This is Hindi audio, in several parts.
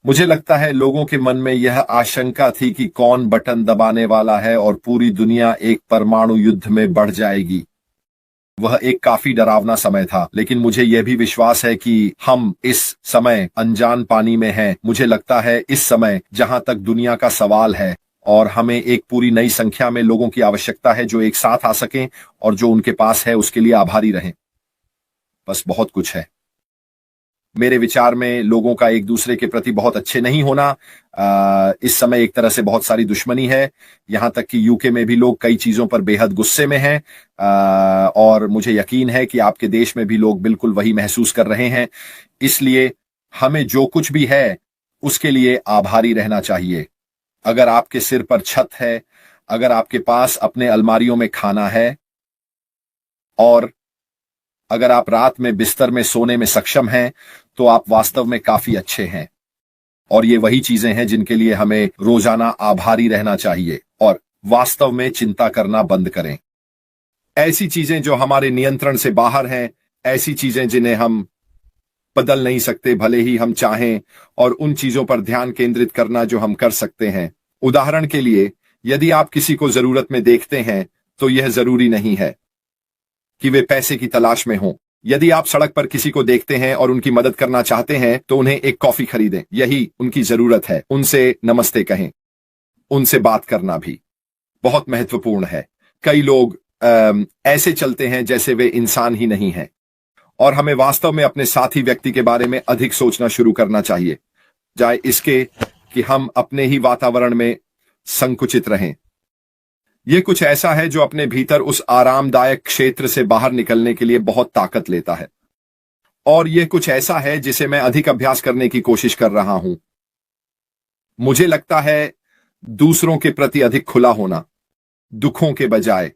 मुझे लगता है लोगों के मन में यह आशंका थी कि कौन बटन दबाने वाला है और पूरी दुनिया एक परमाणु युद्ध में बढ़ जाएगी। वह एक काफी डरावना समय था, लेकिन मुझे यह भी विश्वास है कि हम इस समय अनजान पानी में हैं। मुझे लगता है इस समय जहां तक दुनिया का सवाल है और हमें एक पूरी नई संख्या में लोगों की आवश्यकता है जो एक साथ आ सकें और जो उनके पास है उसके लिए आभारी रहें। बस बहुत कुछ है। मेरे विचार में लोगों का एक दूसरे के प्रति बहुत अच्छे नहीं होना, इस समय एक तरह से बहुत सारी दुश्मनी है। यहां तक कि यूके में भी लोग कई चीजों पर बेहद गुस्से में हैं, और मुझे यकीन है कि आपके देश में भी लोग बिल्कुल वही महसूस कर रहे हैं। इसलिए हमें जो कुछ भी है उसके लिए आभारी रहना चाहिए। अगर आपके सिर पर छत है, अगर आपके पास अपने अलमारियों में खाना है, और अगर आप रात में बिस्तर में सोने में सक्षम हैं, तो आप वास्तव में काफी अच्छे हैं। और ये वही चीजें हैं जिनके लिए हमें रोजाना आभारी रहना चाहिए और वास्तव में चिंता करना बंद करें। ऐसी चीजें जो हमारे नियंत्रण से बाहर हैं, ऐसी चीजें जिन्हें हम बदल नहीं सकते भले ही हम चाहें, और उन चीजों पर ध्यान केंद्रित करना जो हम कर सकते हैं। उदाहरण के लिए, यदि आप किसी को जरूरत में देखते हैं तो यह जरूरी नहीं है कि वे पैसे की तलाश में हों। यदि आप सड़क पर किसी को देखते हैं और उनकी मदद करना चाहते हैं तो उन्हें एक कॉफी खरीदें, यही उनकी जरूरत है। उनसे नमस्ते कहें। उनसे बात करना भी बहुत महत्वपूर्ण है। कई लोग ऐसे चलते हैं जैसे वे इंसान ही नहीं हैं, और हमें वास्तव में अपने साथी व्यक्ति के बारे में अधिक सोचना शुरू करना चाहिए, जाए इसके कि हम अपने ही वातावरण में संकुचित रहें। यह कुछ ऐसा है जो अपने भीतर उस आरामदायक क्षेत्र से बाहर निकलने के लिए बहुत ताकत लेता है, और यह कुछ ऐसा है जिसे मैं अधिक अभ्यास करने की कोशिश कर रहा हूं। मुझे लगता है दूसरों के प्रति अधिक खुला होना, दुखों के बजाय,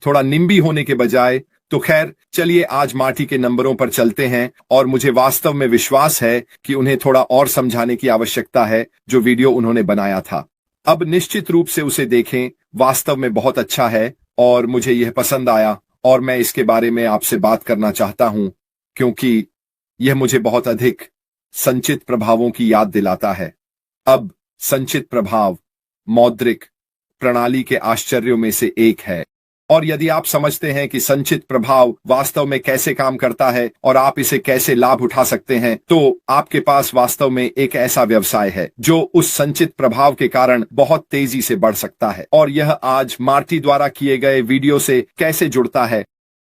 थोड़ा निम्बी होने के बजाय। तो खैर, चलिए आज मार्टी के नंबरों पर चलते हैं, और मुझे वास्तव में विश्वास है कि उन्हें थोड़ा और समझाने की आवश्यकता है जो वीडियो उन्होंने बनाया था। अब निश्चित रूप से उसे देखें, वास्तव में बहुत अच्छा है और मुझे यह पसंद आया, और मैं इसके बारे में आपसे बात करना चाहता हूं क्योंकि यह मुझे बहुत अधिक संचित प्रभावों की याद दिलाता है। अब संचित प्रभाव मौद्रिक प्रणाली के आश्चर्यों में से एक है, और यदि आप समझते हैं कि संचित प्रभाव वास्तव में कैसे काम करता है और आप इसे कैसे लाभ उठा सकते हैं, तो आपके पास वास्तव में एक ऐसा व्यवसाय है जो उस संचित प्रभाव के कारण बहुत तेजी से बढ़ सकता है। और यह आज मार्टी द्वारा किए गए वीडियो से कैसे जुड़ता है,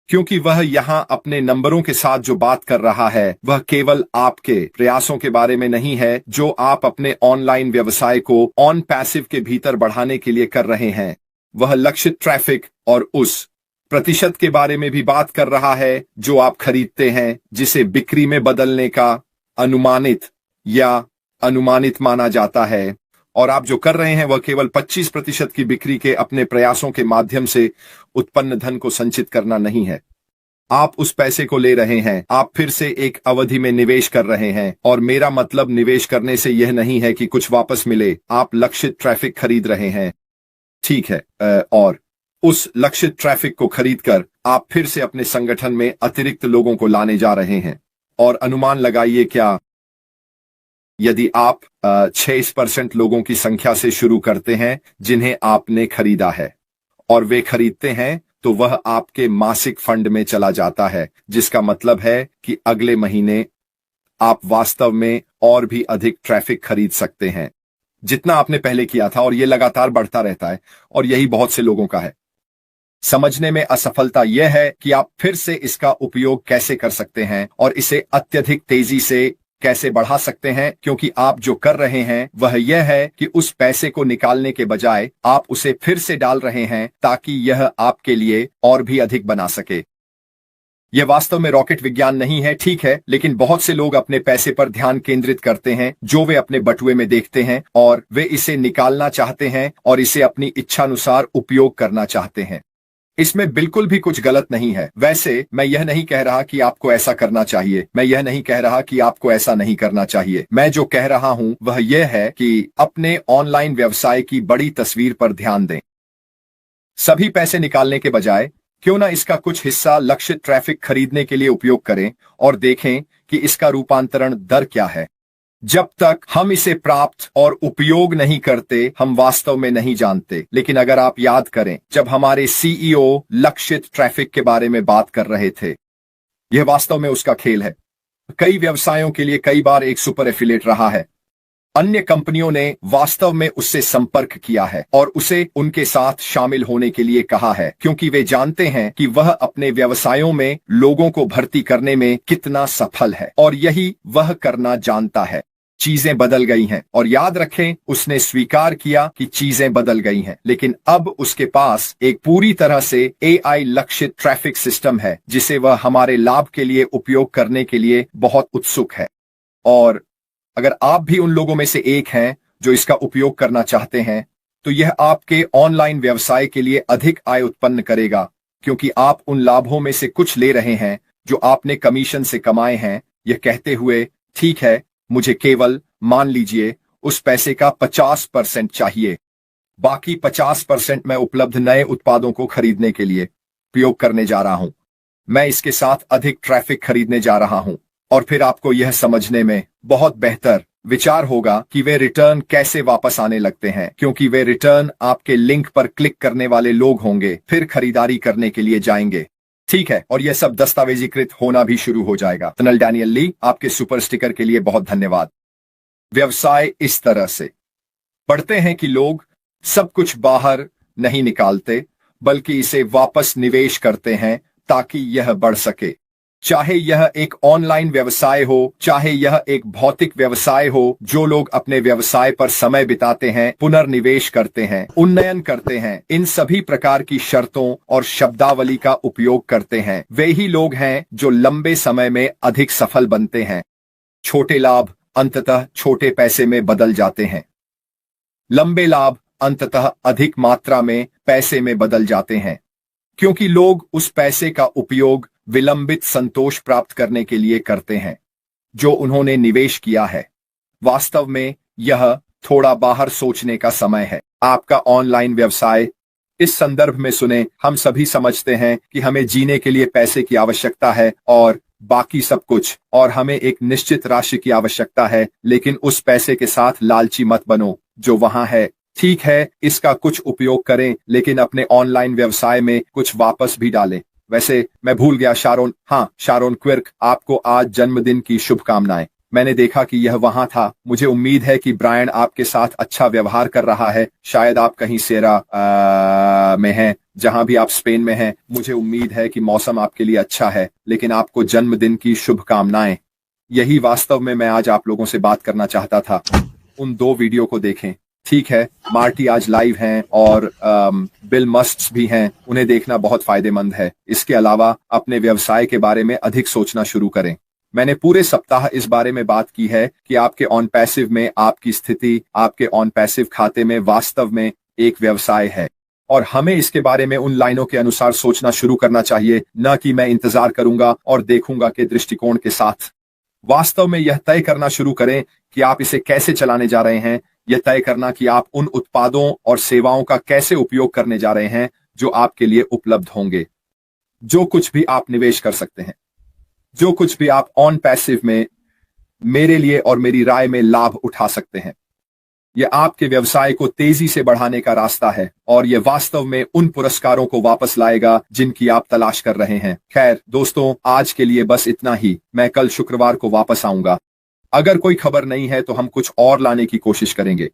क्योंकि वह यहां अपने नंबरों के साथ जो बात कर रहा है वह केवल आपके प्रयासों के बारे में नहीं है जो आप अपने ऑनलाइन व्यवसाय को ऑन पैसिव के भीतर बढ़ाने के लिए कर रहे हैं। वह लक्षित ट्रैफिक और उस प्रतिशत के बारे में भी बात कर रहा है जो आप खरीदते हैं, जिसे बिक्री में बदलने का अनुमानित माना जाता है। और आप जो कर रहे हैं वह केवल 25% की बिक्री के अपने प्रयासों के माध्यम से उत्पन्न धन को संचित करना नहीं है। आप उस पैसे को ले रहे हैं, आप फिर से एक अवधि में निवेश कर रहे हैं, और मेरा मतलब निवेश करने से यह नहीं है कि कुछ वापस मिले। आप लक्षित ट्रैफिक खरीद रहे हैं, ठीक है, और उस लक्षित ट्रैफिक को खरीदकर आप फिर से अपने संगठन में अतिरिक्त लोगों को लाने जा रहे हैं। और अनुमान लगाइए, क्या यदि आप 6% लोगों की संख्या से शुरू करते हैं जिन्हें आपने खरीदा है और वे खरीदते हैं, तो वह आपके मासिक फंड में चला जाता है, जिसका मतलब है कि अगले महीने आप वास्तव में और भी अधिक ट्रैफिक खरीद सकते हैं जितना आपने पहले किया था, और यह लगातार बढ़ता रहता है। और यही बहुत से लोगों का है। समझने में असफलता यह है कि आप फिर से इसका उपयोग कैसे कर सकते हैं और इसे अत्यधिक तेजी से कैसे बढ़ा सकते हैं, क्योंकि आप जो कर रहे हैं वह यह है कि उस पैसे को निकालने के बजाय आप उसे फिर से डाल रहे हैं ताकि यह आपके लिए और भी अधिक बना सके। यह वास्तव में रॉकेट विज्ञान नहीं है, ठीक है, लेकिन बहुत से लोग अपने पैसे पर ध्यान केंद्रित करते हैं जो वे अपने बटुए में देखते हैं, और वे इसे निकालना चाहते हैं और इसे अपनी इच्छानुसार उपयोग करना चाहते हैं। इसमें बिल्कुल भी कुछ गलत नहीं है। वैसे मैं यह नहीं कह रहा कि आपको ऐसा करना चाहिए, मैं यह नहीं कह रहा कि आपको ऐसा नहीं करना चाहिए। मैं जो कह रहा हूं वह यह है कि अपने ऑनलाइन व्यवसाय की बड़ी तस्वीर पर ध्यान दें। सभी पैसे निकालने के बजाय क्यों ना इसका कुछ हिस्सा लक्षित ट्रैफिक खरीदने के लिए उपयोग करें और देखें कि इसका रूपांतरण दर क्या है। जब तक हम इसे प्राप्त और उपयोग नहीं करते, हम वास्तव में नहीं जानते। लेकिन अगर आप याद करें, जब हमारे सीईओ लक्षित ट्रैफिक के बारे में बात कर रहे थे, यह वास्तव में उसका खेल है। कई व्यवसायों के लिए कई बार एक सुपर एफिलिएट रहा है। अन्य कंपनियों ने वास्तव में उससे संपर्क किया है और उसे उनके साथ शामिल होने के लिए कहा है, क्योंकि वे जानते हैं कि वह अपने व्यवसायों में लोगों को भर्ती करने में कितना सफल है, और यही वह करना जानता है। चीजें बदल गई हैं, और याद रखें, उसने स्वीकार किया कि चीजें बदल गई हैं, लेकिन अब उसके पास एक पूरी तरह से एआई लक्षित ट्रैफिक सिस्टम है जिसे वह हमारे लाभ के लिए उपयोग करने के लिए बहुत उत्सुक है। और अगर आप भी उन लोगों में से एक हैं जो इसका उपयोग करना चाहते हैं, तो यह आपके ऑनलाइन व्यवसाय के लिए अधिक आय उत्पन्न करेगा, क्योंकि आप उन लाभों में से कुछ ले रहे हैं जो आपने कमीशन से कमाए हैं, यह कहते हुए, ठीक है, मुझे केवल, मान लीजिए, उस पैसे का 50% चाहिए। बाकी 50% मैं उपलब्ध नए उत्पादों को खरीदने के लिए उपयोग करने जा रहा हूं। मैं इसके साथ अधिक ट्रैफिक खरीदने जा रहा हूं। और फिर आपको यह समझने में बहुत बेहतर विचार होगा कि वे रिटर्न कैसे वापस आने लगते हैं, क्योंकि वे रिटर्न आपके लिंक पर क्लिक करने वाले लोग होंगे, फिर खरीदारी करने के लिए जाएंगे। ठीक है, और यह सब दस्तावेजीकृत होना भी शुरू हो जाएगा। टनल डैनियल ली, आपके सुपर स्टिकर के लिए बहुत धन्यवाद। व्यवसाय इस तरह से बढ़ते हैं कि लोग सब कुछ बाहर नहीं निकालते, बल्कि इसे वापस निवेश करते हैं ताकि यह बढ़ सके। चाहे यह एक ऑनलाइन व्यवसाय हो, चाहे यह एक भौतिक व्यवसाय हो, जो लोग अपने व्यवसाय पर समय बिताते हैं, पुनर्निवेश करते हैं, उन्नयन करते हैं, इन सभी प्रकार की शर्तों और शब्दावली का उपयोग करते हैं, वे ही लोग हैं जो लंबे समय में अधिक सफल बनते हैं। छोटे लाभ अंततः छोटे पैसे में बदल जाते हैं। लंबे लाभ अंततः अधिक मात्रा में पैसे में बदल जाते हैं, क्योंकि लोग उस पैसे का उपयोग विलंबित संतोष प्राप्त करने के लिए करते हैं जो उन्होंने निवेश किया है। वास्तव में यह थोड़ा बाहर सोचने का समय है। आपका ऑनलाइन व्यवसाय, इस संदर्भ में सुने, हम सभी समझते हैं कि हमें जीने के लिए पैसे की आवश्यकता है और बाकी सब कुछ, और हमें एक निश्चित राशि की आवश्यकता है, लेकिन उस पैसे के साथ लालची मत बनो जो वहां है। ठीक है, इसका कुछ उपयोग करें, लेकिन अपने ऑनलाइन व्यवसाय में कुछ वापस भी डालें। वैसे मैं भूल गया, शारोन, हाँ, शारोन क्विर्क, आपको आज जन्मदिन की शुभकामनाएं। मैंने देखा कि यह वहां था। मुझे उम्मीद है कि ब्रायन आपके साथ अच्छा व्यवहार कर रहा है। शायद आप कहीं सेरा में हैं, जहां भी आप स्पेन में हैं। मुझे उम्मीद है कि मौसम आपके लिए अच्छा है, लेकिन आपको जन्मदिन की शुभकामनाएं। यही वास्तव में मैं आज आप लोगों से बात करना चाहता था। उन 2 वीडियो को देखें। ठीक है, मार्टी आज लाइव हैं और बिल मस्ट भी हैं, उन्हें देखना बहुत फायदेमंद है। इसके अलावा अपने व्यवसाय के बारे में अधिक सोचना शुरू करें। मैंने पूरे सप्ताह इस बारे में बात की है कि आपके ऑन पैसिव में आपकी स्थिति, आपके ऑन पैसिव खाते में वास्तव में एक व्यवसाय है, और हमें इसके बारे में उन लाइनों के अनुसार सोचना शुरू करना चाहिए, न कि मैं इंतजार करूंगा और देखूंगा के दृष्टिकोण के साथ। वास्तव में यह तय करना शुरू करें कि आप इसे कैसे चलाने जा रहे हैं। यह तय करना कि आप उन उत्पादों और सेवाओं का कैसे उपयोग करने जा रहे हैं जो आपके लिए उपलब्ध होंगे। जो कुछ भी आप निवेश कर सकते हैं, जो कुछ भी आप ऑन पैसिव में मेरे लिए और मेरी राय में लाभ उठा सकते हैं, यह आपके व्यवसाय को तेजी से बढ़ाने का रास्ता है, और यह वास्तव में उन पुरस्कारों को वापस लाएगा जिनकी आप तलाश कर रहे हैं। खैर दोस्तों, आज के लिए बस इतना ही। मैं कल शुक्रवार को वापस आऊंगा। अगर कोई खबर नहीं है तो हम कुछ और लाने की कोशिश करेंगे।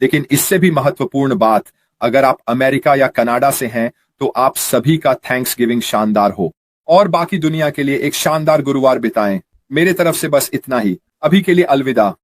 लेकिन इससे भी महत्वपूर्ण बात, अगर आप अमेरिका या कनाडा से हैं तो आप सभी का थैंक्सगिविंग शानदार हो, और बाकी दुनिया के लिए एक शानदार गुरुवार बिताएं। मेरे तरफ से बस इतना ही। अभी के लिए अलविदा।